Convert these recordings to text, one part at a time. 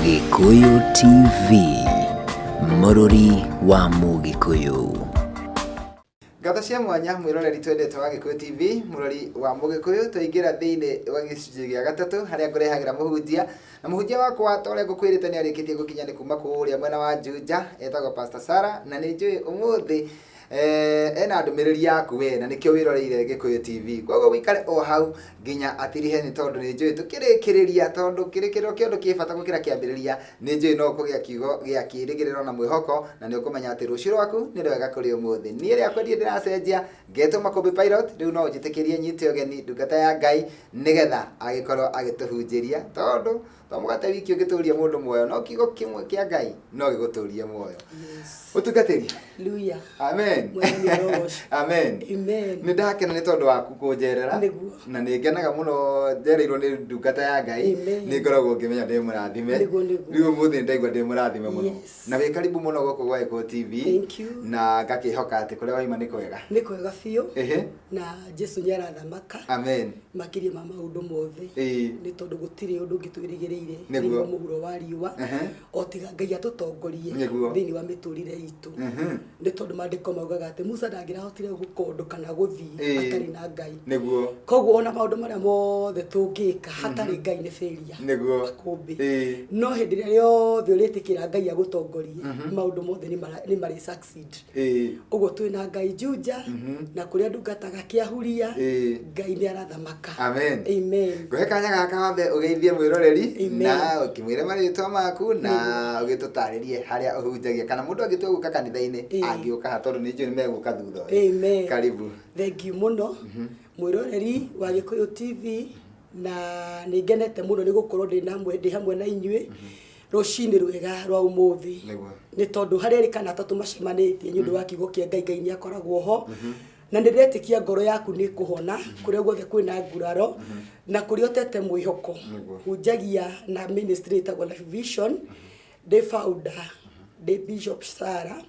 Gikuyu TV, Mũrũri wa Mũgĩkũyũ. Gatho cia mwanya mwiroreri twendete wa Gikuyu TV, Mũrũri wa Mũgĩkũyũ, tũingĩra thĩinĩ wa gĩcunjĩ gĩa gatatũ harĩa ngũrehagĩra mũhunjia. Na mũhunjia wakwa ta ũrĩa ngũkwĩrĩte nĩ arĩkĩtie gũkinya nĩ kuma kũrĩa mwena wa Juja, etagwo Pastor Sarah, na nĩ njũĩ ũmũthĩ ena ndũmĩrĩri yaku we, na nĩkĩo wĩroreire Gikuyu TV. Koguo wĩikare o hau nginya atirihe, nĩ tondũ nĩ njũĩ tũkĩrĩkĩrĩria, tondũ kĩrĩkĩrĩro kĩndũ kĩbata gũkĩra kĩambĩrĩria. Nĩ njũĩ no kũgĩa kiugo gĩa kĩĩrĩgĩrĩro na mwĩhoko, na nĩ ũkũmenya atĩ rũciũ rwaku nĩ rwega kũrĩ ũmũthĩ. Niĩ rĩakwa ndirĩ ndĩracenjia, ngetwo Makombe Pilot, rĩu no njĩtĩkĩrie nyite ũgeni ndungata ya Ngai nĩgetha agĩkorwo agĩtũhunjĩria, tondũ mũgate wiki ũngĩtũria mũndũ muoyo, no kiugo kĩmwe kĩa Ngai no gĩgũtũrie muoyo. Ũtungatĩri. Hallelujah. Amen. Amen. Amen. Nĩ ndakena nĩ tondũ waku kũnjerera, na nĩ ngenaga mũno njereirwo nĩ ndungata ya Ngai, nĩ ngoragwo ngĩmenya ndĩ mũrathime. Rĩu ũmũthĩ ndaigua ndĩ mũrathime mũno. Na wĩ karibu mũno gũkũ gwa Gikuyu TV. Thank you. Na ngakĩhoka atĩ kũrĩa waima nĩ kwega. Nĩ kwega biũ. Ehe. Na Jesu nĩ arathamaka. Amen. Makĩria ma maũndũ mothe. Nĩ tondũ gũtirĩ ũndũ ũngĩtwĩrĩgĩrĩire nĩguo mũhuro wa riũa, o tiga Ngai atũtongorie thĩinĩ wa mĩtũrĩre itũ. Nĩ tondũ maandĩko maugaga atĩ Musa ndangĩrahotire gũkondo kana gũthiĩ atarĩ na Ngai. Nĩguo. Koguo ona maũndũ marĩa mothe tũngĩka hatarĩ Ngai nĩ failure. Nĩguo. Makũmbĩ. No hĩndĩ ĩrĩa yothe ũrĩtĩkĩra Ngai agũtongorie, maũndũ mothe nĩ marĩ succeed. Ũguo twĩna Ngai Juja, na kũrĩa ndungataga Kĩahuria, Ngai nĩ arathamaka. Amen. Amen. Ngũhe kanya gaka wambe ũgeithie mwĩroreri na ũkĩmwĩre marĩtwa maku na ũgĩtũtarĩrie harĩa ũhunjagia, kana mũndũ angĩtua gũka kanitha-inĩ angĩũka ha, tondũ nĩ njũĩ nĩ megũka thutha ũyũ. Amen. Karibu. Thank you mũno mwĩroreri wa Gikuyu TV, na nĩ ngenete mũno nĩ gũkorwo ndĩ hamwe na inyuĩ rũcinĩ rwega rwa ũmũthĩ, nĩ tondũ harĩa erĩkana atatũ macemanĩtie nĩ ũndũ wa kiugo kĩa Ngai. Ngai nĩ akoragwo ho, na nĩ ndĩretĩkia ngoro yaku nĩ kũhona kũrĩa guothe kwĩna nguraro, na kũrĩa ũtete mwĩhoko. Hunjagia na ministry ĩtagwo Life Vision, ndĩ founder, ndĩ Bishop Sarah,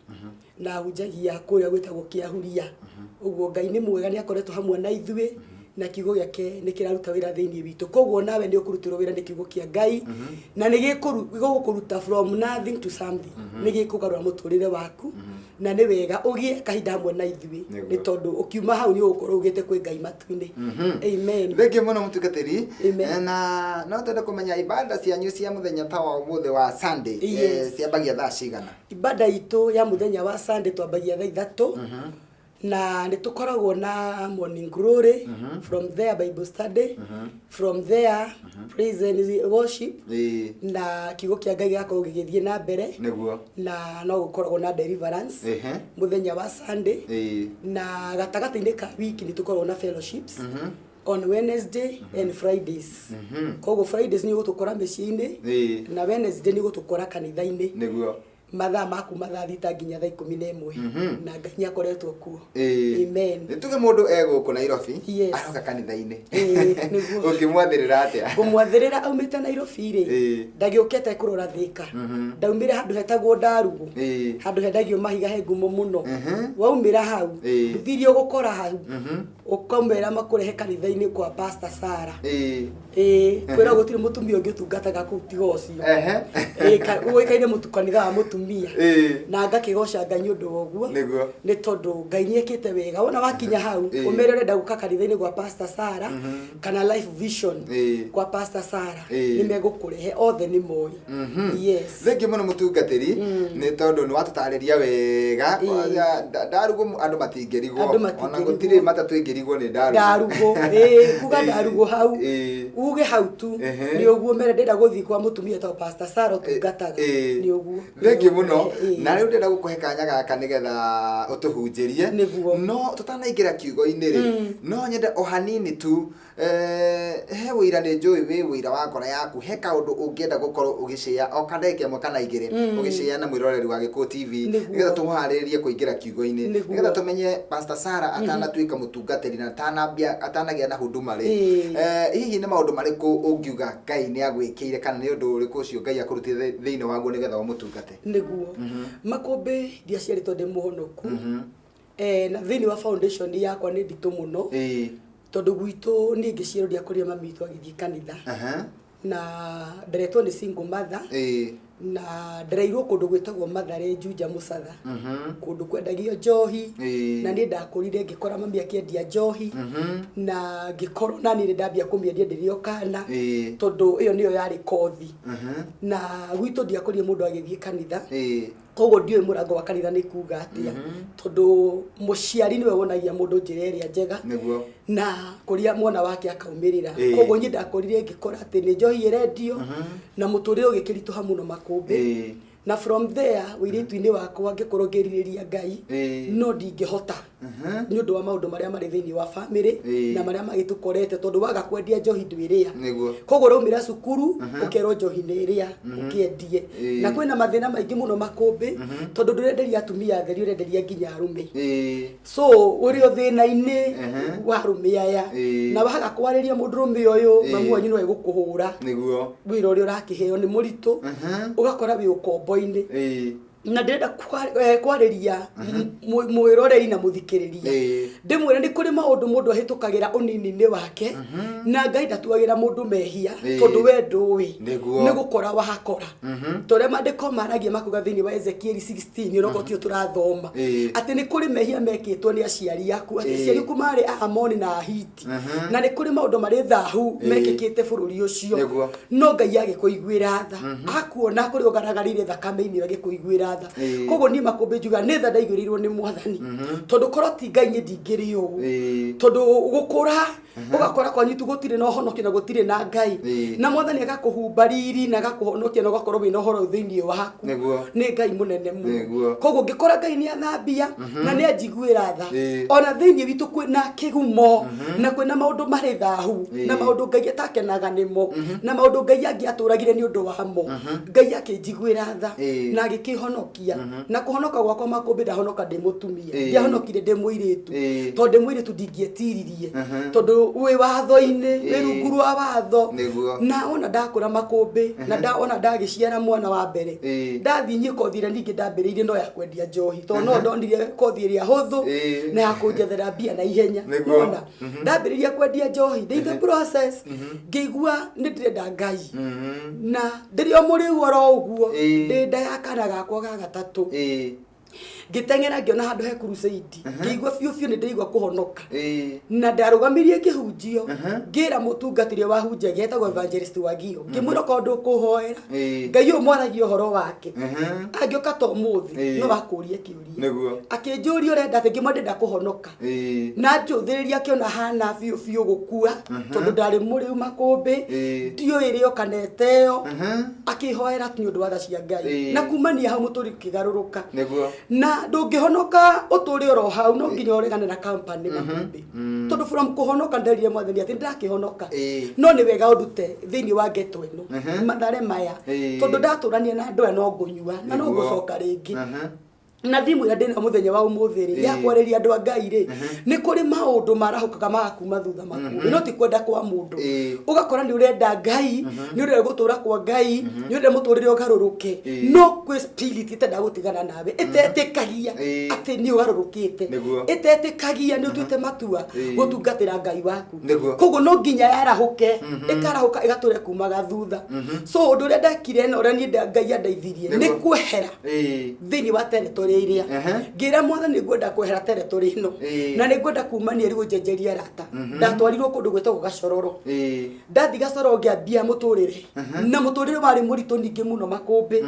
na hunjagia kũrĩa gwĩtagwo Kĩahuria. Ũguo Ngai nĩ mwega, nĩ akoretwo hamwe na ithuĩ, na kiugo gĩake nĩ kĩraruta wĩra thĩinĩ witũ. Koguo nawe nĩ ũkũrutĩrwo wĩra nĩ kiugo kĩa Ngai, na nĩ gĩgũkũruta from nothing to something. Nĩ gĩkũgarũra mũtũrĩre waku, na nĩ wega ũgĩe kahinda hamwe na ithuĩ, nĩ tondũ ũkiuma hau nĩ ũgũkorwo ũgĩte kwĩ Ngai matu-inĩ. Amen. Thengiũ mũno mũtungatĩri. Na no twende kũmenya ibada cianyu cia mũthenya ta wa ũmũthĩ wa Sunday ciambagia thaa cigana? Ibada itũ ya mũthenya wa Sunday twambagia thaa 3, na nĩ tũkoragwo na morning glory, from there Bible study, from there praise and worship, na kiugo kĩa Ngai gĩgakorwo gĩgĩthiĩ na mbere, na no gũkoragwo na deliverance mũthenya wa Sunday, na gatagatĩ-inĩ ka wiki nĩ tũkoragwo na fellowships on Wednesday and Fridays. Koguo Fridays nĩ ũgũtũkora mĩciĩ-inĩ, na Wednesday nĩ ũgũtũkora kanitha-inĩ mathaa maku mathaa thita nginya thaa 11, na Ngai nĩ akoretwo kuo. Amen. Nĩ tuge mũndũ egũkũ Nairobi aroka kanitha-inĩ, ũngĩmwathĩrĩra atĩa? Ngũmwathĩrĩra aumĩte Nairobi rĩ, ndagĩũkĩte kũrora Thĩka, ndaumĩre handũ hetagwo Ndarugũ, handũ hendagio mahiga he ngumo mũno. Waumĩra hau nduthirie ũgũkora hau, ũkaumĩra makũrehe kanitha-inĩ kwa Pastor Sarah. Kwĩra gũtirĩ mũtumia ũngĩtungataga kũu tiga ũcio. Ũĩkaine kanitha wa mũtumia, na ngakĩgoca Ngai nĩ ũndũ wa ũguo, nĩ tondũ Ngai nĩ ekĩte wega. Wona wakinya hau ũmere ũrenda gũka kanitha-inĩ gwa Pastor Sarah kana Life Vision kwa Pastor Sarah, nĩ megũkũrehe, othe nĩ moĩ. Yes. Thengiũ mũno mũtungatĩri, nĩ tondũ nĩ watũtarĩria wega. Ndarugũ andũ matingĩrigwo, ona gũtirĩ matatũ ingĩrigwo nĩ Ndarugũ. Kuga Ndarugũ hau uge hau tu nĩ ũguo. Mere ndĩrenda gũthiĩ kwa mũtumia ta Pastor Sarah ũtungataga, nĩ ũguo. Thengiũ mũno, na rĩu ndĩrenda gũkũhe kanya gaka nĩgetha ũtũhunjĩrie, no tũtanaingĩra kiugo-inĩ rĩ, no nyende o hanini tu he wĩira. Nĩ njũĩ wĩ wĩira wa ngoro yaku, he kaũndũ ũngĩenda gũkorwo ũgĩshare o kandagĩka ĩmwe kana igĩrĩ, ũgĩshare na mwĩroreri wa Gikuyu TV, nĩgetha tũmũharĩrĩrie kũingĩra kiugo-inĩ, nĩgetha tũmenye Pastor Sarah atanatuĩka mũtungatĩri na atanagĩa na huduma rĩ, hihi nĩ maũndũ marĩkũ ũngiuga Ngai nĩ agwĩkĩire, kana nĩ ũndũ ũrĩkũ ũcio Ngai akũrutĩte thĩinĩ waguo nĩgetha ũmũtungate? Nĩguo Makũmbĩ ndiaciarĩtwo ndĩ mũhonoku, na thĩinĩ wa foundation yakwa nĩ nditũ mũno, tondũ gwitũ niĩ ngĩciarwo ndiakũrire mami witũ agĩthiĩ kanitha, na nderetwo ni single mother na ndereirwo kundu gwitagwo Mathare Juja Musatha kundu kwendagio njohi na ni ndakurire ngikora mami akiendia njohi na ngikorwo nani ni ndambia kumiendia ndirio kana tondu iyo niyo yari kothi na gwitu ndiakorire mundu agithie kanitha koguo ndiwe murango wa kanitha ni kuga atia tondu muciari niwe wonagia mundu njira iria njega na kuria mwana wake akaumirira koguo nyi ndakorire ngikora ati ni njohi irendio na muturire ugikirituha muno makumbi na from there wiritu-ini wakwa ngikorwo ngiririria Ngai no ndingihota ni undu wa maundu maria mari thiini wa family na maria magitukorete tondu waga kwendia njohi ndwiria koguo raumira cukuru ukero njohi ni iria ukiendie na kwina mathina maingi muno makumbi tondu ndurenderia atumia theri urenderia nginya arume so uri o thina-ini wa arume aya na waga kwariria mundu rume uyu mamu wanyu no egukuhura niguo wira uri urakiheo ni muritu ugakora wi ukombo-ini na ndenda kwariria mwiroreri na muthikiriria ndimwire ni kuri maundu mundu ahitukagira unini-ini wake na Ngai ndatuagira mundu mehia tondu we nduwi ni gukora wahakora tore mandiko maragia makuga thiini wa Ezekiel 16 uroko tio turathoma ati ni kuri mehia mekitwo ni aciari yaku ati aciari ku mari Aamoni na Ahiti na ni kuri maundu mari thahu mekikite bururi ucio no Ngai agikuiguira tha akuona kuri ugaragaririre thakame-ini agikuiguira koguo ni makumbi njuga ni tha ndaigurirwo ni Mwathani tondu korwo ti Ngai ni ndingiri ugu tondu gukura ugakora kwa nyitu gutire no honokia na gutire na Ngai na Mwathani agakuhumba riri na agakuhonokia na ugakorwo wina horo thiini waku ni Ngai munene mu koguo ngikora Ngai ni athambia na ni anjiguira tha ona thiini witu kwina kigumo na kwina maundu mari thahu na maundu Ngai atakenaga nimo na maundu Ngai angiaturagire ni undu wamo Ngai akinjiguira tha na agikihonokia na kuhonoka gwakwa makumbi ndahonoka ndi mutumia ndiahonokire ndi muiritu tondu muiritu ndingietiririe tondu wi watho-ini wi rungu rwa watho na ona ndakura makumbi na ona ndagiciara mwana wa mbere ndathi nyikothire ningi ndambiriirie no ya kwendia njohi tondu no ndonire kothi iria huthu na ya kunjethera mbia na ihenya ona ndambiriirie kwendia njohi ndi the process ngigua ni ndirenda Ngai na ndirio muriu oro uguo ndi ndayakana gakwa ga gatatu ngitengera ngiona handu he crusade ngigua fiu ni ndirigwa kuhonoka na ndarugamirie kihunjio ngira mutungatire wa hunjia getagwo evangelist Wagio ngimwira kondu kuhoera Ngai umwaragia uhoro wake angioka to muthi no bakurie kiuria akinjuria urenda ati ngimwenda kuhonoka na njuthiriria kiona hana fiu gukua tondu ndari muriu makumbi ndio irio kaneteo akihoera ni undu wa tha cia Ngai na kumania hau muturi kigaruruka na ndungihonoka uturi oro hau no nginya uregane na company makumbi tondu from kuhonoka ndarire Mwathani ati ndakihonoka no ni wega udute thiini wa geto ino Mathare maya tondu ndaturania na andu no ngunyua na no ngucoka ringi na thimu ya ndina muthenya wa umuthiri ya kwareria andu a Ngai ri ni kuri maundu marahukaga magakuma thutha makumbi no ti kwenda kwa mundu ugakora ni urenda Ngai ni urenda gutura kwa Ngai ni urenda muturire ugaruruke no kwi spirit itenda gutigana nawe itetikagia ati ni ugarurukite itetikagia ni utuite matua gutungatira Ngai waku koguo no nginya yarahuke ikarahuka igature kumaga thutha so undu urenda kire na urenda Ngai andeithirie ni kwehera thiini wa territory iria ngira Mwathani ngwenda kwehera territory ino na ni ngwenda kumania ri gujenjeria rata ndatwarirwo kundu gwetagwo Gacororo ndathi Gacororo ngiambia muturire na muturire wari muritu ningi muno makumbi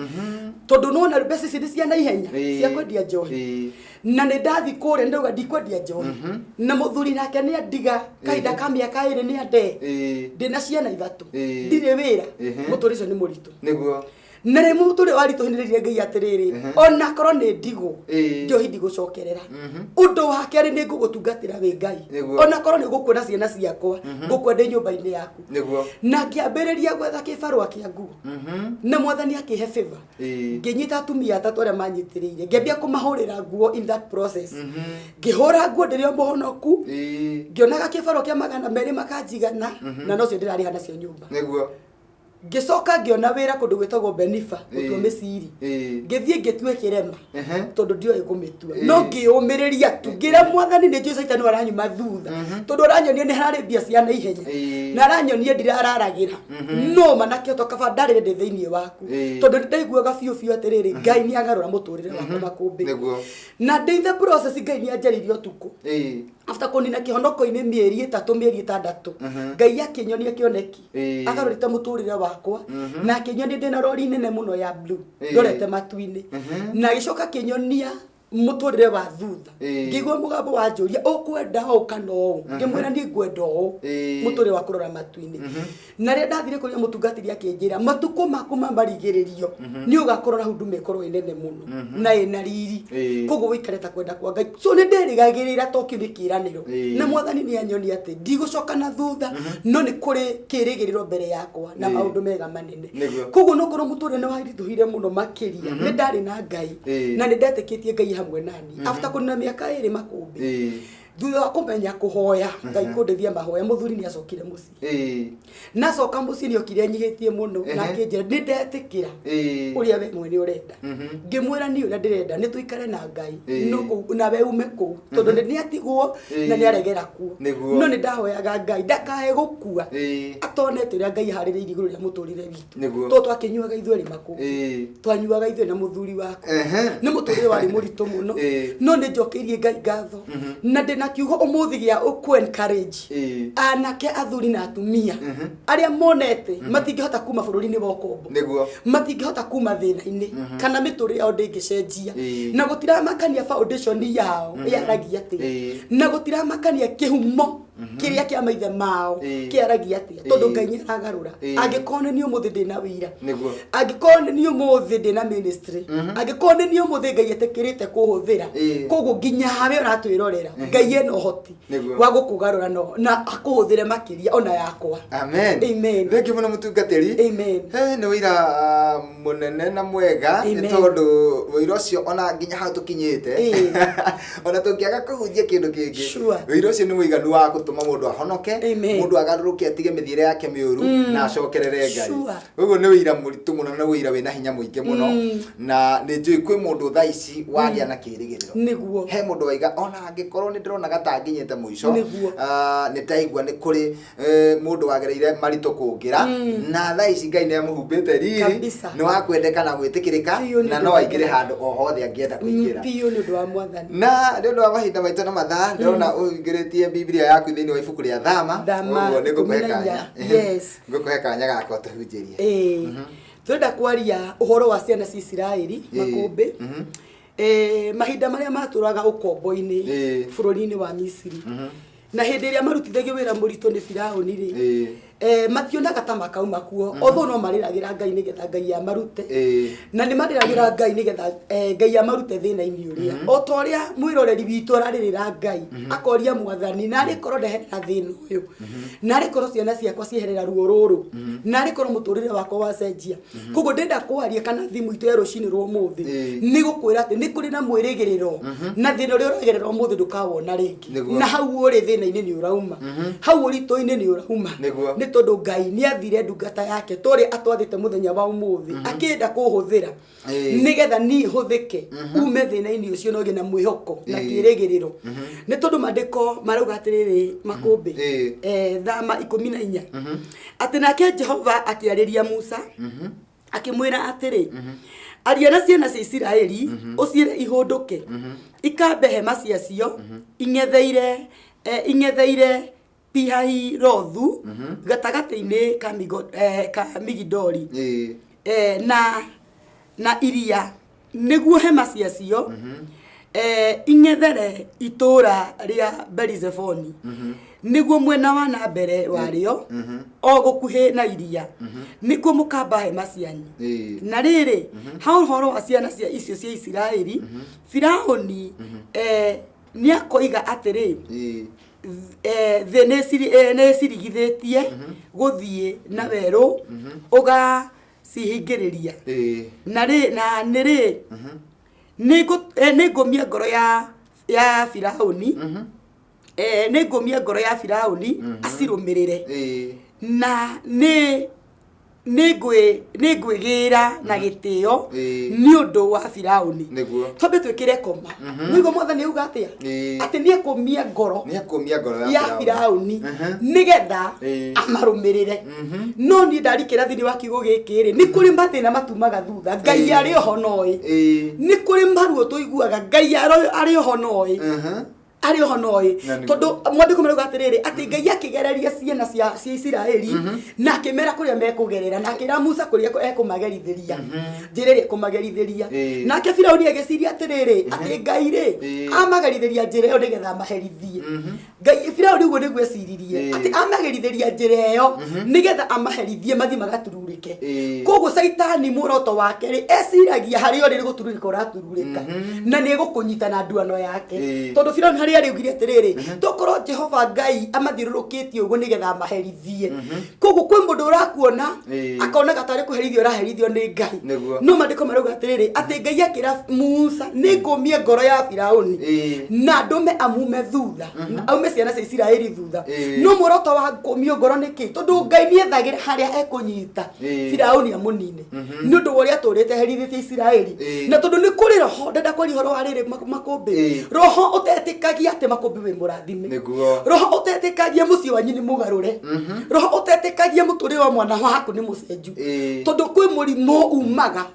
tondu no na mbeca ici cia na ihenya cia kwendia njohi na ni ndathi kure ndauga ndikwendia njohi na muthuri nake ni andiga kaida ka miaka iri ni ande ndina ciana ithatu ndire wira muturire ni muritu niguo nere muturi wari tuhindiririe Ngai atiriri ona korwo ni ndigo njohi ndigucokerera undu wake ari ni ngugutungatira wi Ngai ona korwo ni gukwenda ciana ciakwa ngukwenda nyumba-ini yaku na ngiambiriria gwetha kibarua kia nguo na Mwathani akihe favor nginyita atumia atatu aria manyitiriire ngiambia kumahurira nguo in that process ngihura nguo ndirio muhonoku ngionaga kibarua kia 200 makanjigana na no cio ndirari hana cio nyumba ngicoka ngiona wira kundu gwetagwo Benifa gutwo miciri ngithie ngitue kirema tondu ndioe gumitua no ngiumiriria tu ngira mwathani ni Jesu itani waranyuma thutha tondu aranyonia ni harari bia cia na ihenya na aranyonia ndirararagira no manake tokaba ndarire ndi thiini waku tondu ndaiguaga biu biu atiriri Ngai ni agarura muturire wakwa makumbi na ndi the process Ngai ni anjaririo tuku after kunina kihonoko-ini mieri 3 mieri 6 Ngai akinyonia kioneki agarurite muturire wakwa na akinyonia ndina rori nene muno ya blue ndorete matu-ini na gicoka kinyonia muturire wa thutha ngigwa mugambo wa njuria ukwenda o kana o ngimwira ni ngwenda o muturire wa kurora matu-ini na ria ndathire kuria mutungatiri akinjira matuko maku mambarigiririo ni ugakorora hundu mekoro inene muno na ina riri kogo wikareta kwenda kwa Ngai so ni ndirigagirira toki bikiraniro na mwathani ni anyoni ati ndigucoka na thutha no ni kuri kirigiriro mbere yakwa na maundu mega manene kogo no korwo muturire ni warithuhire muno makiria ni ndari na Ngai na ni ndetikitie Ngai hamwe nani after kunina miaka 2 makumbi thutha wa kumenya kuhoya Ngai kundithia mahoya muthuri ni acokire muci na coka muci ni okire nyihitie muno na kinjira ni ndetikira uria we mwene urenda ngimwira ni uria ndirenda ni tuikare na Ngai no na we ume ku tondu ni atigwo na ni aregera ku no ni ndahoyaga Ngai ndakae gukua atonete uria Ngai harire iguru ria muturire witu to twakinyuaga ithueri maku twanyuaga ithueri na muthuri wako ni muturire wari muritu muno no ni njokirie Ngai ngatho na na kiugo umuthi gia uku encourage anake athuri na atumia aria monete matingihota kuma bururi-ini bokombo niguo matingihota kuma thina-ini kana mituri yao ndingicenjia na gutiramakania foundation yao yaragia ati na gutiramakania kihumo kiria kia maithe mao kiaragia ati tondu Ngai ni agarura angikone ni umuthi ndina wira niguo angikone ni umuthi ndina ministry angikone ni umuthi Ngai etekirite kuhuthira koguo nginya hawe uratwirorera Ngai eno hoti wa gukugarura no na akuhuthire makiria ona yakwa amen thengi muno mutungatiri amen ni wira munene na mwega ni tondu wira ucio ona nginya hau tukinyite ona tungiaga kuhunjia kindu kingi wira ucio ni muiganu wa gutuma mundu ahonoke mundu agaruruke atige mithire yake miuru na acokerere Ngai uguo ni wira muritu muno na wira wina hinya muingi muno na ni njui kwi mundu thaici wagia na kirigiriro niguo he mundu waiga ona angikorwo ni ndirona gatanginyete muico ni taigua ni kuri mundu wagereire marito kungira na thaici Ngai ni amuhumbite riri ni wakwendeka na gwitikirika na no aingire handu o hothe angienda kuingira piu ni ndu wa mwathani na ni ndu wa mahinda maitu na mathaa ndirona uingiritie Biblia yaku thiini wa ibuku ria Thama uguo ni ngukuhekanya ngukuhekanya gako tuhunjirie twenda kwaria uhoro wa ciana cia Isiraeli makumbi mahinda maria maturaga ukombo-ini bururi-ini wa Misiri na hindi iria marutithagio wira muritu ni Firauni ri mationaga ta makauma kuo otho no mariragira Ngai nigetha Ngai amarute na ni mariragira Ngai nigetha Ngai amarute thina-ini uria o to ria mwiroreri witu araririra Ngai akoria mwathani na ari korwo ndeherera thina uyu na ari korwo ciana ciakwa cieherera ruo ruru na ari korwo muturire wakwa wacenjia koguo ndenda kwaria kana thimu itu ya rucini rwa umuthi ni gukwira ati ni kuri na mwirigiriro na thina uria uragerera umuthi ndukawona ringi na hau uri thina-ini ni urauma hau urito-ini ni urauma ni tondu Ngai ni athire ndungata yake tori atwathite muthenya wa umuthi akenda kuhuthira nigetha ni huthike ume thina-ini ucio no gina mwihoko na kirigiriro ni tondu mandiko marauga atiriri makumbi Thama 14 ati nake Jehova akiariria Musa akimwira atiri aria na ciana cia Isiraeli uciire ihunduke ikambe hema ciacio ingetheire Pihahirothu gatagati-ini ka Migidoli na iria niguo hema ciacio ingethere itura ria Berizefoni niguo mwena wa na mbere wario o gukuhi na iria niguo mukamba hema cianyu na riri hau horo wa ciana cia icio cia Isiraeli Firauni ni akoiga atiri the nesirigithitie guthie na weru uga cihingiriria na niri ningumia ngoro ya Firauni ningumia ngoro ya Firauni acirumirire na ni nĩngwĩgĩra na gĩtĩo nĩ ũndũ wa Firaũni twambe twĩkĩre koma nĩguo Mwathani auga atĩa atĩ nĩekũmia ngoro ya Firaũni nĩgetha amarũmĩrĩre no niĩ ndarikĩra thĩinĩ wa kiugo gĩkĩ nĩ kũrĩ mathĩna matumaga thutha Ngai arĩ oho noĩ nĩ kũrĩ maruo tũiguaga Ngai arĩ oho noĩ ari honoi tondu mwandiko merauga atiriri ati Ngai akigereria ciana cia Isiraeli na akimera kuria mekugerera na akira Musa kuria ekumagerithiria njiriri ekumagerithiria nake Firaũni agiciria atiriri ati Ngai ri amagerithiria njira iyo nigetha maherithie Ngai Firaũni uguo niguo eciririe ati amagerithiria njira iyo nigetha amaherithie mathi magatururike koguo Saitani muoroto wake ri eciragia hari ori gutururika uratururika na ni gukunyita na nduano yake tondu Firaũni ari ugire atiriri tokoro Jehova Ngai amathirurukitie uguo nigetha amaherithie koguo kwi mundu urakuona akona gatari kuherithio raherithio ni Ngai no mandiko marauga atiriri ati Ngai akira Musa ningumie ngoro ya Firaũni na ndume amume thutha aume ciana cia Isiraeli thutha no muoroto wa kumio ngoro niki tondu Ngai niethagira haria ekunyita Firaũni amunine ni undu woria turite herithite Isiraeli na tondu ni kuri roho ndenda kwari horo harire makumbi roho utetikagia ate makumbi we murathime roho utetikagia mucio wanyu ni mugarure roho utetikagia muturi wa mwana waku ni mucenju tondu kwi murimo umaga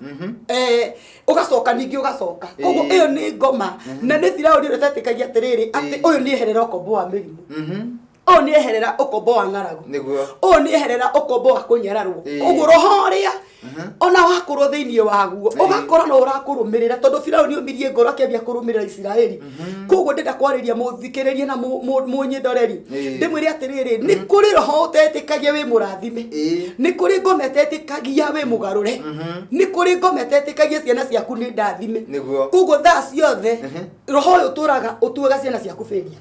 ugacoka ningi ugacoka koguo iyo ni ngoma na ni Firaũni utetikagia atiriri ati uyu ni eherera ukombo wa mirimu o ni eherera ukombo wa ng'aragu o ni eherera ukombo wa kunyararwo koguo roho ria ona wakorwo thiini waguo ugakora no urakurumirira tondu Firaũni umirie ngoro akiambia kurumirira Isiraeli koguo ndenda kwariria muthikiririe na munyindoreri ndimwire atiriri ni kuri roho utetikagia we murathime ni kuri ngoma utetikagia we mugarure ni kuri ngoma utetikagia ciana ciaku ni ndathime koguo thaa ciothe roho uyu turaga utuaga ciana ciaku feria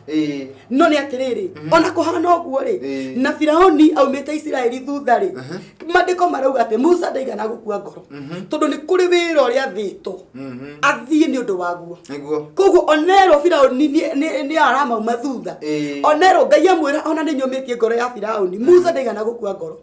no ni atiriri ona kuhana uguo ri na Firaũni aumite Isiraeli thutha ri mandiko marauga ati Musa ndaigana gukua ngoro tondu ni kuri wira uria athitwo athie ni undu waguo koguo onero Firaũni ni aramauma thutha onero Ngai amwira ona ni nyumitie ngoro ya Firaũni Musa ndaigana gukua ngoro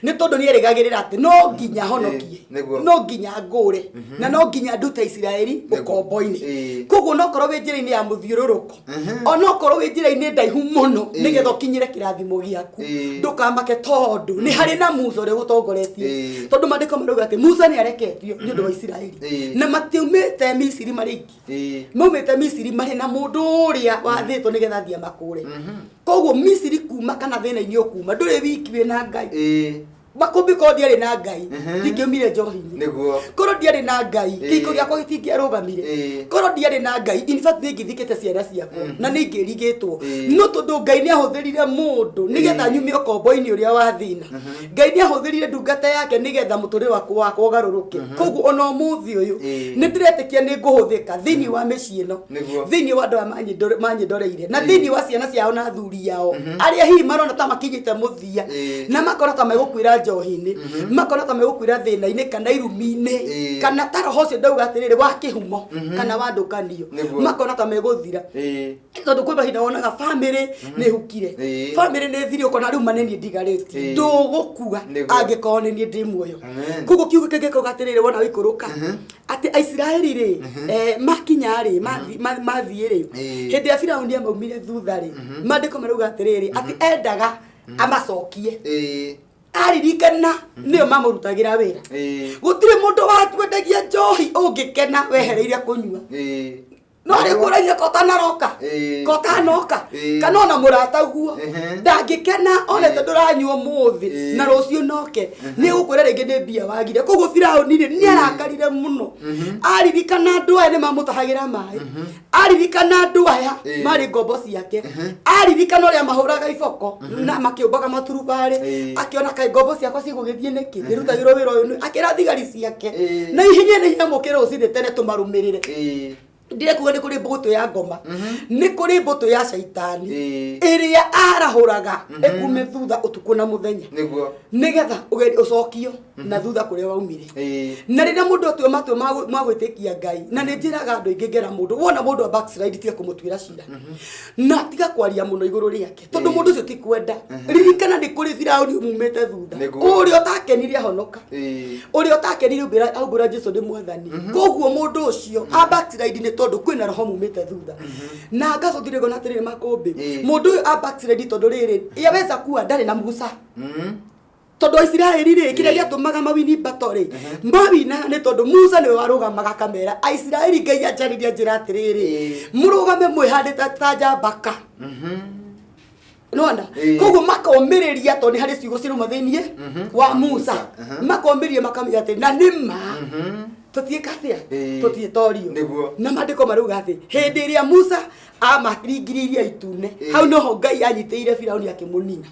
ni tondu ni erigagirira ati no nginya honokie no nginya ngure na no nginya ndute Isiraeli ukombo-ini koguo no korwo wi njira-ini ya muthiururuko ona korwo wi njira-ini ndaihu muno nigetha ukinyire kirathimo giaku ndukamake tondu ni hari na Musa uri gutongoretie tondu mandiko marauga ati Musa ni areketio ni undu wa Isiraeli na matiumite Misiri mariki maumite Misiri mari na mundu uria wathitwo nigetha thia makure koguo Misiri kuma kana thina-ini ukuma nduri wiki wina Ngai makumbi ko ndiari na Ngai ndingiumire njohi-ini niguo korwo ndiari na Ngai kiko giakwa gitingiarugamire korwo ndiari na Ngai in fact ngithikite ciana ciakwa na ningirigitwo no tondu Ngai ni ahuthirire mundu nigetha nyumie ukombo-ini uria wa thina Ngai ni ahuthirire ndungata yake nigetha muturi wakwa ugaruruke koguo ona umuthi uyu ni ndiretikia ni nguhuthika thiini wa micii ino thiini wa andu manyidoreire na thiini wa ciana ciao na athuri yao aria hihi marona ta makinyite muthia na makona ta megukwira njohi-ini makona ta megukwira thina-ini kana irumi-ini kana ta roho cio ndauga atiriri wa kihumo kana wa ndukanio makona ta meguthira tondu kwi mahinda wonaga family ni hukire family ni thiri ukona riu maneni ndigariti ndugukua angikorwo ni nie ndi muoyo koguo kiugo kingi kauga atiriri wona wikuruka ati Aisiraeli ri makinya ri mathie ri hindi ya Firaũni amaumire thutha ri mandiko marauga atiriri ati endaga amacokie aririkana niyo mamurutagira wira gutire mundu watwendagia njohi ungikena wehereire kunyua no ari kuragia kota noka kana ona murata guo ndangikena ona tondu ranyuo muthi na rucio noke ni gukwira ringi ni mbia wagire koguo Firaũni ni arakarire muno aririkana andu aya ni mamutahagira mai aririkana andu aya mari ngombo ciake aririkana uria mahuraga iboko na makiumbaga maturubari akiona kai ngombo ciakwa cigugithie niki nirutagirwo wira uyu akira thigari ciake na ihinya ni hinya mukira ucinde tene tumarumirire ndire kuga ni kuri mbuto ya ngoma ni kuri mbuto ya shaitani iria arahuraga ekume thutha utuku na muthenya nigetha ugeri ucokio na thutha kuria waumire na rina mundu atwe matwe magwitikia Ngai na ni njiraga andu ingi ngera mundu wona mundu a backslide tiga kumutwira cira na tiga kwaria muno iguru riake tondu mundu ucio ti kwenda ririkana ni kuri Firauni umumete thutha uria utakenirie honoka uria utakenirie ubira Jesu ndi mwathani koguo mundu ucio a backslide ni tondu kwina roho mumete thutha na ngacothire gona atiriri makumbi mundu a backslide tondu riri yaweza kuwa ndari na Musa tondu Israeli ri kiria giatumaga mawini batori mawina ni tondu Musa ni warugamaga kamera Israeli Ngai ajariria njira atiriri murugame mwihandite ta njambaka nona koguo makomiriria tondu hari ciugo ciruma thinie wa Musa makomiriria makamenya ati na nima tutie kathia tutie torio na mandiko maruga athi hindi iria Musa amakiringiriria itune hau noho Ngai anyiteire Firauni akimunina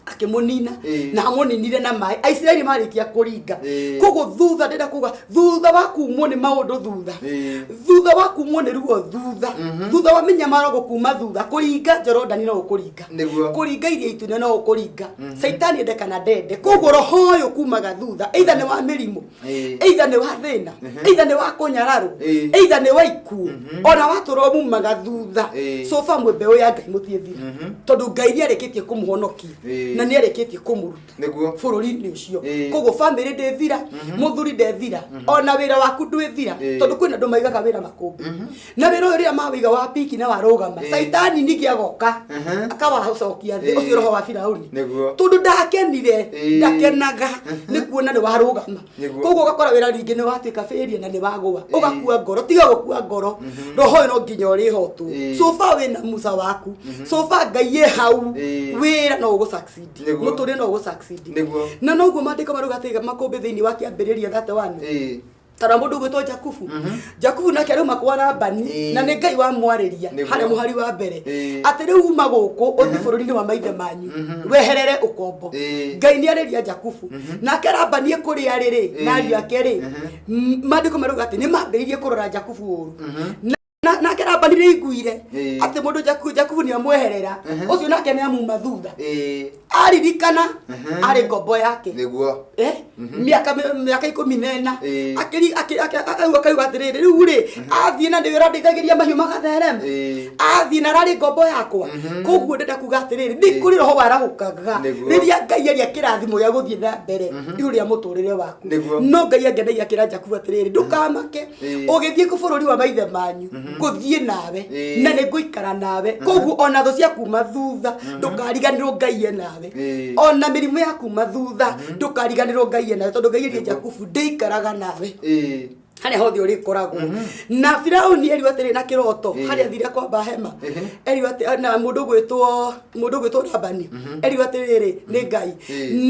akimunina na amuninire na mai Israeli marikia kuringa kogo thutha ndenda kuga thutha wa kumwo ni maundu thutha wa kumwo ni ruo thutha wa minyamaro gukuma thutha kuringa Jordan no kuringa kuringa iria itune no kuringa Saitani ndekana ndende kogo roho uyu kumaga thutha either ni wa mirimu either ni wa thina either ni wa kunyararu either ni wa iku ona waturomu maga thutha so fa mwebe ya Ngai mutie thira tondu Ngai ni areketie kumuhonokia na ni areketie kumuruta bururi-ini ucio koguo family ndethira muthuri ndethira ona wira waku ndwethira tondu kwina ndu maigaga wira makumbi na wira uria mawiga wa piki na warugama Saitani ningi agoka akawacokia thi ucio roho wa Firauni tondu ndakenaga ni kuona ni warugama koguo ugakora wira ringi ni watuika failure na ni wagwa ugakua ngoro tiga gukua ngoro roho ino nginya uri hotu sofa wina Musa waku sofa Ngai hau wira no ugo succeed muturi no go succeed na noguo mandiko maruga tiga makombe thiini wa kiambiriria that one tara mundu gwitwo Jakubu nake ari makwana bani na ni Ngai wa mwariria hari muhari wa mbere ati riu uma guku uthi bururi-ini wa maithe manyu weherere ukombo Ngai ni ariria Jakubu nake Labani kuri ariri na ariu ake ri mandiko maruga ati ni mambiririe kurora Jakubu uru na kera Labani iguire ati mundu Jakubu ni amweherera ucio nake ni amuma thutha aririkana ari ngombo yake niguo miaka 14 akaiga atiriri riu ri athie na ndiwira ndithagiria mahiu magatherema athie na rari ngombo yakwa koguo ndenda kuga atiriri ndi kuri roho warahukaga riria Ngai aria kirathimo ya guthie na mbere iuria muturire waku no Ngai angenaia kira Jakubu atiriri ndukamake ugithie ku bururi wa maithe manyu nguthie nawe na ni nguikara nawe koguo ona tho cia kuma thutha ndukariganirwo Ngai nawe ona mirimu ya kuma thutha ndukariganirwo Ngai nawe tondu Ngai ri Jakubu ndeikaraga nawe hari hothi uri koragwo na Firauni eri watiri na kiroto hari athire kwa hema eri watiri na mundu gwitwo Labani eri watiri ni Ngai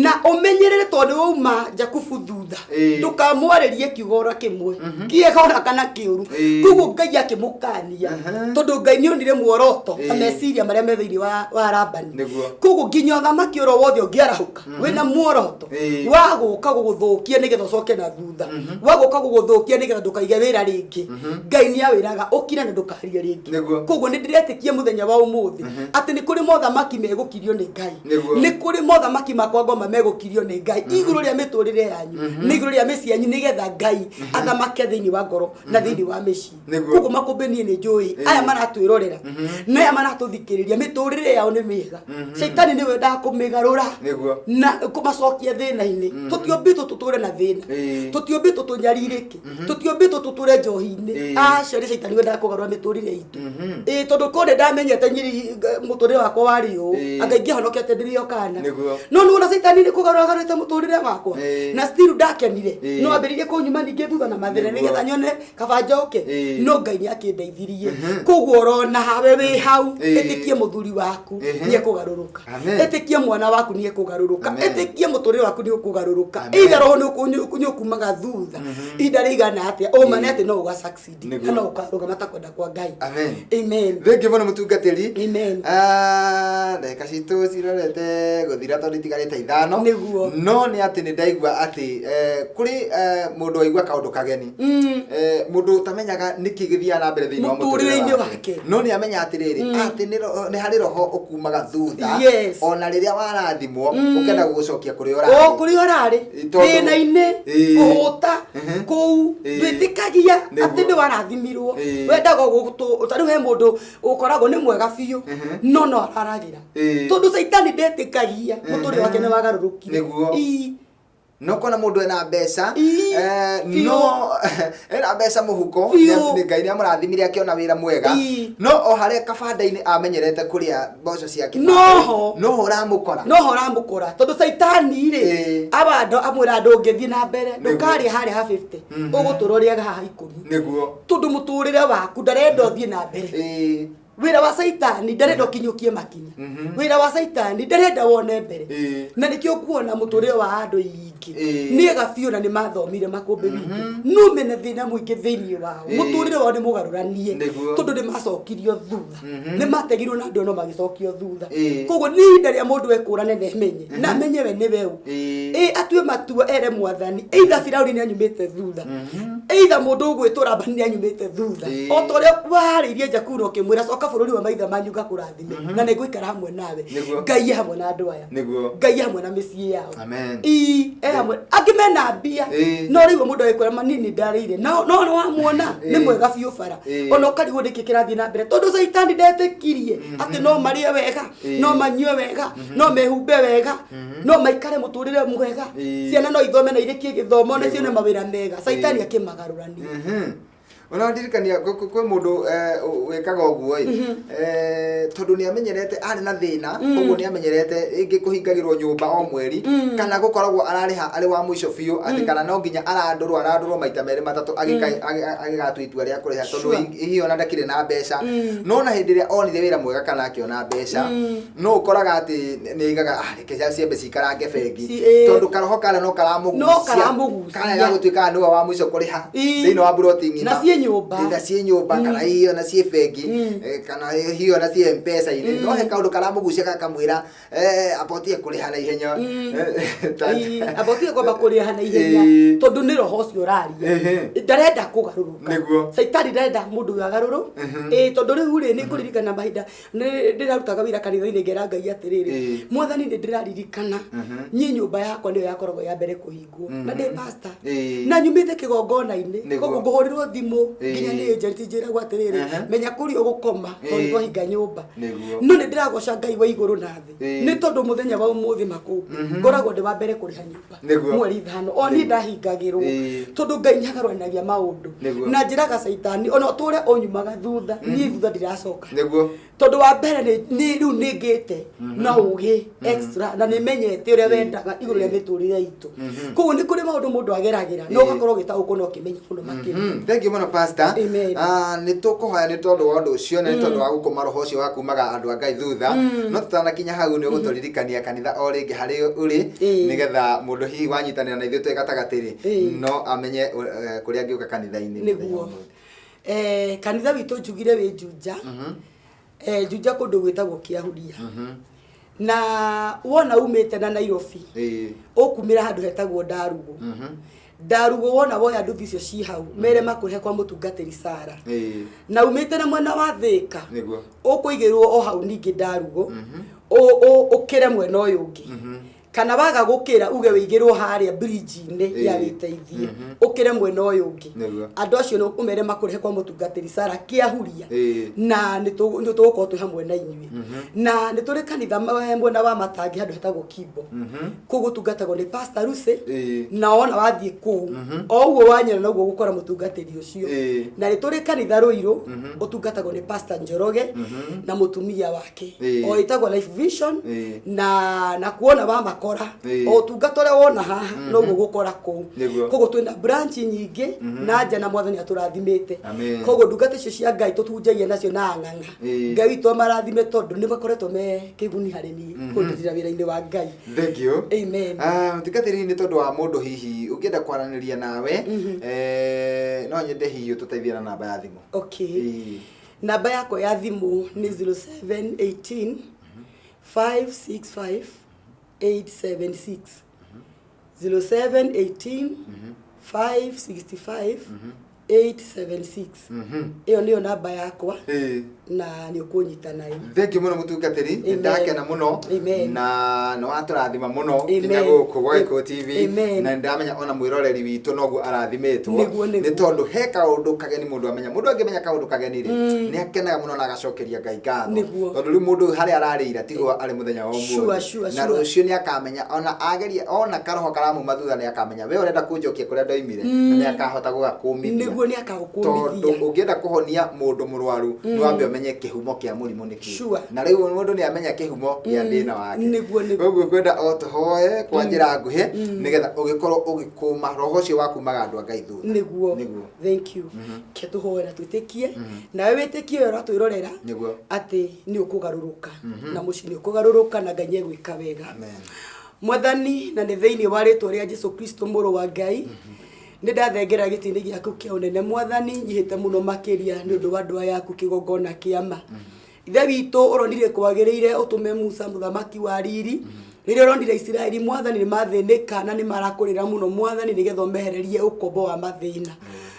na umenyerere tondu uma Jakubu thutha ndukamwaririe kiugora kimwe kiegora kana kiuru kuguo Ngai akimukania tondu Ngai ni onire muoroto ameciria maria me thiini wa Labani kuguo nginya thamaki oro wothe ungiarahuka wina muoroto wa guka guguthukia nigetha ucoke na thutha wa guka guguthukia nigetha ndukaige wira ringi Ngai ni awiraga ukira na ndukaria ringi koguo ni ndiretikie muthenya wa umuthi ati ni kuri mothamaki megukirio ni Ngai ni kuri mothamaki makwa ngoma megukirio ni Ngai iguru ria miturire yanyu ni iguru ria meci yanyu nigetha Ngai athamake thiini wa ngoro na thiini wa meci koguo makumbe ni njui aya maratwirorera na aya maratuthikiriria miturire yao ni miega Saitani ni wenda kumigarura na kumacokia thina-ini tutiombitwo tuture na thina tutiombitwo tunyaririke tutiombitwo tuture njohi-ini acio ni Saitani wenda kugarura miturire itu tondu kone ndamenyete nyiri muturire wakwa wari u angaingi honokete ndirio kana no nuona Saitani ni kugarurite muturire wakwa na still ndakenire no ambiririe kunyuma ningi thutha na mathire nigetha nyone kaba njoke no Ngai ni akindeithirie koguo rona hawe wi hau etikie muthuri waku ni kugaruruka etikie mwana waku ni kugaruruka etikie muturire waku ni kugaruruka either roho ni kumaga thutha inda riga na atia o mane ati no uga succeed no ukaruga matakwenda kwa Ngai. Amen. Thengi muno mutungatiri. Amen. Ndeka citu cirorete guthira tondu itigarite ithano no ni ati ni ndaigua ati kuri mundu aigua kaundu kageni mundu utamenyaga niki githia na mbere thiini wa muturire wake no ni amenya atiriri ati ni hari roho ukumaga thutha ona riria warathimwo ukenda gugucokia kuri orari thina-ini kuhuta kuu ndwitikagia ati ni warathimirwo wendaga utariu he mundu ukoragwo ni mwega biu no araragira tondu Saitani ndetikagia muturire wake ni wagarurukire no kona mundu ena mbeca no ena mbeca muhuko ni Ngai ni amurathimire akiona wira mwega no o haria kabanda-ini amenyerete kuria mboco ciake no horamukora tondu Saitani ri abando amwira ndungithii na mbere ndukari haria ha 50 uguturoriaga haha 10 tondu muturire waku ndarenda uthie na mbere wira wa Saitani ndarenda kinyukie makinya wira wa Saitani ndarenda wone mbere na nikio kuona muturire wa andu ingi niega biu na ni mathomire makumbe wingi no mene thina muingi thiini wao muturire wao ni mugaruranie tondu ni macokirio thutha ni mategirwo na andu no magicokio thutha koguo ni ndaria mundu ekurane na emenye na amenye we ni weu atue matua ere mwathani either Firauni ni anyumite thutha either mundu ugwitura bani ni anyumite thutha o tore waririe Jakuro kimwira coka bururi wa maitha manyu ngakurathime na ni nguikara hamwe nawe Ngai hamwe na andu aya Ngai hamwe na micii yao hamwe akimena mbia no riu mundu aikwera manini ndarire no wamuona ni mwega biu bara ona ukarigo ndiki kirathi na mbere tondu Saitani ndetikirie ati no marie wega no manyue wega no mehumbe wega no maikare muturire mwega ciana no ithome na irikie githomo na cione mawira mega Saitani akimagarurania ona ndirikania kwe mundu wekaga uguo tondu ni amenyerete ari na thina uguo ni amenyerete ingi kuhingagirwo nyumba o mweri kana gukoragwo arariha ari wa muico biu ati kana no nginya arandurwo maita meri matatu agigatu itua ria kuriha tondu hihi ona ndakire na mbeca no na hindi ria onire wira mwega kana akiona mbeca no ukoraga ati ni igaga reke ciambe cikarange bengi tondu karoho kala no karamugucia kana ya gutuika ni wa muico kuriha thiini wa bloating na cie nyumba kana hiyo na cie bengi kana hiyo na cie mpesa ile no he kaundu karamugucia gakamwira abotie kuriha na ihenya abotie kwamba kuriha na ihenya tondu ni roho cio raria ndarenda kugaruruka Saitani ndarenda mundu agaruru tondu riu ri ni kuririkana mahinda ndirarutaga wira kanitha-ini ngera Ngai atiriri mwathani ni ndiraririkana nyi nyumba yakwa niyo yakoragwo ya mbere kuhingwo na ndi pastor na nyumite kigongona-ini koguo nguhurirwo thimu nginya ni njeriti njira gwatiriri menya kuri ugukoma tondu twahinga nyumba no ni ndiragoca Ngai wa iguru na thi ni tondu muthenya wa umuthi makumbi ngoragwo ndi wa mbere kuriha nyumba mweri 5 oni ndahingagirwo tondu Ngai nyagarwanagia maundu na njiraga Saitani ona tore onyumaga thutha ni thutha ndiracoka tondu wa mbere ni riu ni ngite na ugi extra na ni menyete uria wendaga iguru ria miturire itu koguo ni kuri maundu mundu ageragira no gakorwo gitaũkwo no kimenya muno makiri thank you muno pastor ni tukuhoya ni tondu wa undu ucio na ni tondu wa gukoma roho ucio wa kumaga andu a Ngai thutha no tutanakinya hau ni uguturirikania kanitha o ringi hari uri nigetha mundu hihi wanyitanira na ithuĩ twe gatagatĩrĩ no amenye kuria ngiuka kanitha-ini niguo kanitha witu njugire wi Juja Juja kundu gwitagwo Kiahuria na wona umite na Nairobi ukumira handu hetagwo Ndarugo wona woya nduthi icio ci hau mere makuhe kwa mutungatiri Sara na umite na mwena wa Thika ukuigirwo o hau ningi Ndarugo ukire mwena uyu ungi kana waga gukira uge wigirwo haria bridge-ini ya witeithie ukire mwena uyu ungi andu acio no umere makurehe kwa mutungatiri Sara Kiahuria na nitugukorwo twi hamwe na inyui na nituri kanitha mwena wa Matangi handu hetagwo Kimbo kugutungatagwo ni Pastor Lucy na ona wathie kuu o uguo wanyera na uguo gukora mutungatiri ucio na nituri kanitha Ruiru utungatagwo ni Pastor Njoroge na mutumia wake o itagwo Life Vision na kuona wa ũgakora o tungata ũrĩa wona haha no gũgũkora kũu koguo twĩna branch nyingĩ na nja na Mwathani atũrathimĩte koguo ndungata icio cia Ngai tũtunjagia nacio na ng'ang'a Ngai witũ amarathime tondũ nĩ makoretwo me kĩguni harĩ niĩ kũndutĩra wĩra-inĩ wa Ngai. Thank you. Amen. Mũtungatĩri nĩ tondũ wa mũndũ hihi ũngĩenda kwaranĩria nawe no nyende hihi ũtũteithie na namba ya thimũ. Okay. Namba yako ya thimũ nĩ 0718 565 876 0718 565 876 iyo niyo namba yakwa na nĩ ũkũnyita nayo. Thank you mũno mũtungatĩri, ndakena mũno na no atũrathima mũno nginya gũkũ gwa Gĩkũyũ TV na ndamenya ona mwĩroreri witũ noguo arathimĩtwo nĩ tondũ he kaũndũ kageni mũndũ amenya mũndũ angĩmenya kaũndũ kageni rĩ nĩ akenaga mũno na agacokeria Ngai ngatho tondũ rĩu mũndũ harĩa ararĩira tigwo arĩ mũthenya wa ũmũthĩ na rũciũ nĩ akamenya ona ageria ona karoho karamuma thutha nĩ akamenya we ũrenda kũnjokia kũrĩa ndoimire nĩ akahota gũgakũmithia nĩguo nĩ akagũkũmithia tondũ ũngĩenda kũhonia mũndũ mũrwaru nĩ wambe ũmenye kĩhumo kĩa mũrimũ nĩkĩ na rĩu mũndũ nĩ amenya kĩhumo kĩa thĩna wake koguo kwenda o tũhoe kwa njĩra nguhĩ nĩgetha ũgĩkorwo ũgĩkũma roho ũcio wakumaga andũ a Ngai thutha nĩguo. Thank you. Ke tũhoe na twĩtĩkie nawe wĩtĩkie ũrĩa ũratwĩrorera atĩ nĩ ũkũgarũrũka na mũciĩ nĩ ũkũgarũrũka na Ngai egwĩka wega. Mwathani na nĩ thĩinĩ wa rĩtwa rĩa Jesũ Kristo mũrũ wa Ngai nĩ ndathengera gĩtĩ-inĩ gĩaku kĩa ũnene Mwathani nyihĩte mũno makĩria nĩ ũndũ wa ndwa yaku kĩgongona kĩama. Ithe witũ ũronire kwagĩrĩire ũtũme Musa mũthamaki wa riri rĩrĩa ũronire Isiraeli Mwathani nĩ mathĩnĩka na nĩ marakũrĩra mũno Mwathani nĩgetha ũmehererie ũkombo wa mathĩna.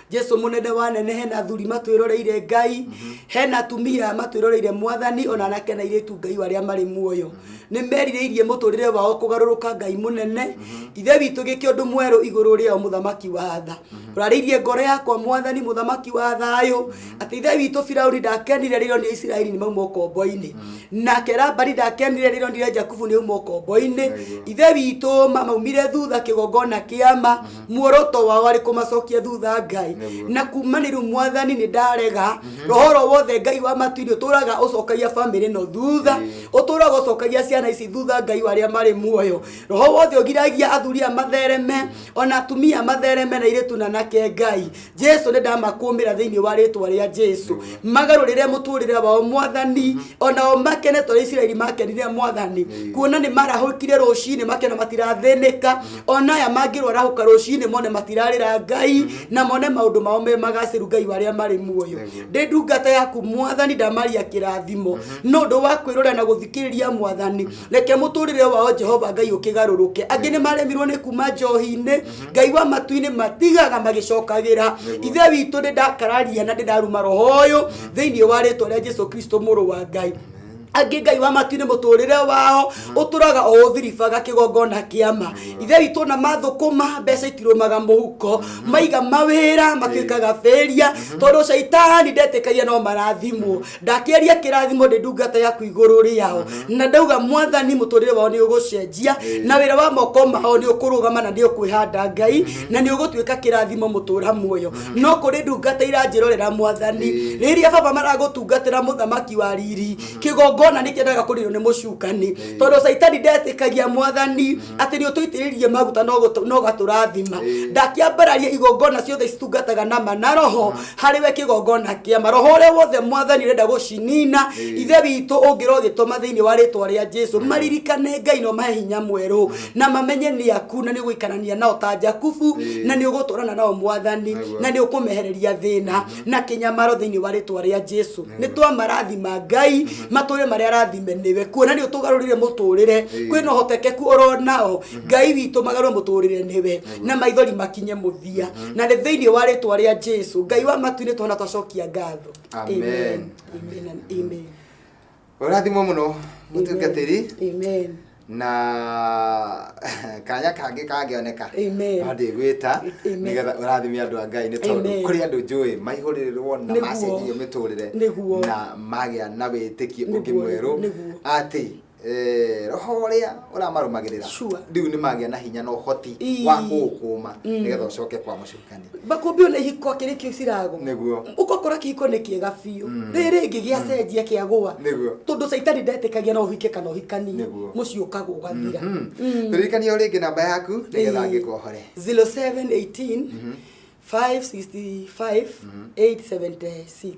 Jesu munene wa nene hena thuri matwĩroreire Ngai hena tumia matwĩroreire Mwathani ona nake na iretu Ngai arĩa marĩ muoyo nĩ merirĩirie mũtũrĩre wao kũgarũrũka Ngai munene ithe witũ gĩkĩ ũndũ mwerũ igũrũ rĩao mũthamaki wa tha ũrarĩirie ngoro yakwa Mwathani mũthamaki wa thayũ atĩ ithe witũ Firaũni ndakenire rĩrĩa onire Isiraeli nĩ mauma ũkombo-inĩ nake Labani ndakenire rĩrĩa onire Jakubu nĩ uma ũkombo-inĩ ithe witũ maumire thutha kĩgongona kĩama muoroto wao arĩ kũmacokia thutha Ngai na kumanĩru Mwathani nĩ ndarega rohoro wothe Ngai wa matu-inĩ ũtũraga ũcokagia family no thutha ũtũraga ũcokagia ciana ici thutha Ngai arĩa marĩ muoyo roho wothe ũgiragia athuria mathereme ona atumia mathereme na iretu na nake Ngai Jesu nĩ ndamakũmĩra thĩinĩ wa rĩtwa rĩa Jesu magarũrĩre mũtũrĩre wao Mwathani ona o makene tondũ Isiraeli makenire Mwathani kuona nĩ marahũkire rũcinĩ makena matirathĩnĩka ona aya mangĩrwara hũka rũcinĩ mone matirarĩra Ngai na mone maũndũ mao me magacĩru Ngai arĩa marĩ muoyo ndĩ ndungata yaku Mwathani ndamaria kĩrathimo no ũndũ wa kwĩrora na gũthikĩrĩria Mwathani reke mũtũrĩre wao Jehova Ngai ũkĩgarũrũke angĩ nĩ maremirwo nĩ kuma njohi-inĩ Ngai wa matu-inĩ matigaga magĩcokagĩra ithe witũ nĩ ndakararia na ndaruma roho ũyũ thĩinĩ wa rĩtwa rĩa Jesũ Kristo mũrũ wa Ngai angĩ Ngai wa matu-inĩ mũtũrĩre wao ũtũraga o ũthiribaga kĩgongona kĩama ithe witũ na mathũkũma mbeca itirũmaga mũhuko maiga mawĩra matuĩkaga fĩria tondũ caitani ndetĩkagia no marathimwo ndakĩaria kĩrathimo ndĩ ndungata yaku igũrũ rĩao na ndauga Mwathani mũtũrĩre wao nĩ ũgũcenjia na wĩra wa moko mao nĩ ũkũrũgama na nĩ ũkwĩhanda Ngai na nĩ ũgũtuĩka kĩrathimo mũtũra muoyo no kũrĩ ndungata iranjĩrorera Mwathani rĩrĩa baba maragũtungatĩra mũthamaki wa riri kĩgongona nĩ kĩendaga kũrĩrwo nĩ mũcukani tondũ caitani ndetĩkagia Mwathani atĩ nĩ ũtũitĩrĩrie maguta no gatũrathima ndakĩambararia igongona ciothe citungataga na manaroho harĩ we kĩgongona kĩama roho ũrĩa wothe Mwathani ũrenda gũcinina ithe witũ ũngĩro gĩtũma thĩinĩ wa rĩtwa rĩa Jesu maririkane Ngai no mahe hinya mwerũ na mamenye nĩ aku na nĩ ũgũikarania nao ta Jakubu na nĩ ũgũtũrana nao Mwathani na nĩ ũkũmehereria thĩna na kĩnyamaro thĩinĩ wa rĩtwa rĩa Jesu nĩ twamarathima Ngai matũre marĩa arathime niwe kuona nĩ ũtũgarũrire mũtũrĩre kwĩna ũhotekeku oronao Ngai witũ magarũre mũtũrĩre niwe na maithori makinye mũthia na nĩ thĩinĩ wa rĩtwa rĩa Jesu Ngai wa matu-inĩ twana twacokia ngatho amen amen and amen ũrathimwo mũno mũtungatĩri amen na kanya kangĩ kangĩoneka ndĩ gwĩta nĩgetha ũrathimia andũ a Ngai nĩ tondũ kũrĩ andũ njũĩ maihũrĩrwo na macenjio mĩtũrĩre na magĩa na wĩtĩkio ũngĩ mwerũ atĩ roho uria uramarumagirira riu ni magia na hinya no hoti wa gukuma nigetha ucoke kwa mucukani bakumbi ona ihiko kirikio cirago niguo ukokora kihiko ni kiega biu ringi giacenjia kiagwa tondu saitani ndetikagia no uhike kana uhikani mucio ukagwo gathira turirikania ringi namba yaku nigetha ngikuhore 0718 565 876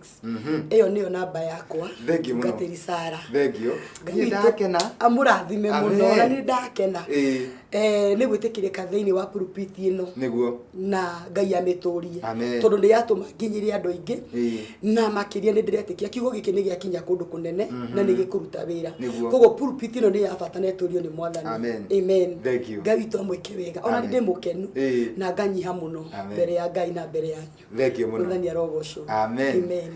iyo niyo namba yakwa ngatiri Sara thengio ndakena amurathime muno na ni ndakena ni gwitikirika thiini wa pulpit ino niguo na Ngai amiturie tondu ndi yatuma nginyire andu aingi na makiria ni ndiretikia kiugo giki ni giakinya kundu kunene na ni gikuruta wira koguo pulpit ino ni yabata neturio ni mwathani amen Ngai tu amwike wega ona ndi mukenu na nganyiha muno mbere ya Ngai na mbere yanyu thengio muno muthani arogocwo amen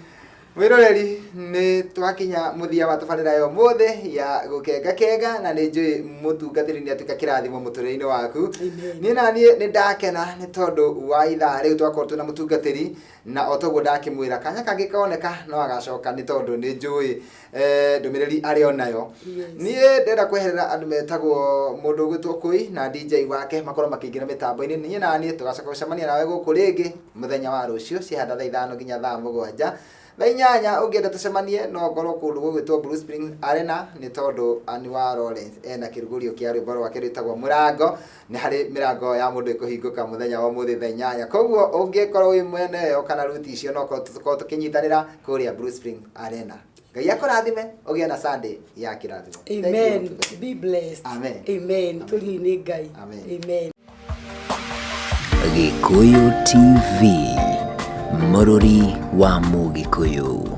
Wiroreri ni twakinya muthia wa tabarira yo mothe ya gukenga na ni njui mutungatiri ni atuka kirathimo muturire-ini waku ni na ni ndakena ni tondu wa ithaa riu twakorwo na mutungatiri na otoguo ndakimwira kanya kangikaoneka no agacoka ni tondu ni njui ndumiriri ari onayo ni ndenda kweherera andu metagwo mundu gwitwo Kui na DJ wake makorwo makiingira mitambo-ini ni na ni tugacoka gucemania nawe guku ringi muthenya wa rucio cihanda thaa 5 nginya thaa 7 Bainyanya ugienda tucemanie no ngoro kundu gwitwo Blue Spring Arena ni tondu ani wa Lawrence ena kirugurio kia rwimbo rwake rwitagwo Murango ni hari mirango ya mundu ikuhinguka muthenya wa muthi thaa 8 koguo ungikorwo wi mwene yo kana ruti icio no ko tukinyitanira kuria Blue Spring Arena Ngai akurathime ugie na Sunday ya kirathimo amen be blessed amen tuli ni Ngai amen Gikuyu TV Morori wa Mugikuyu.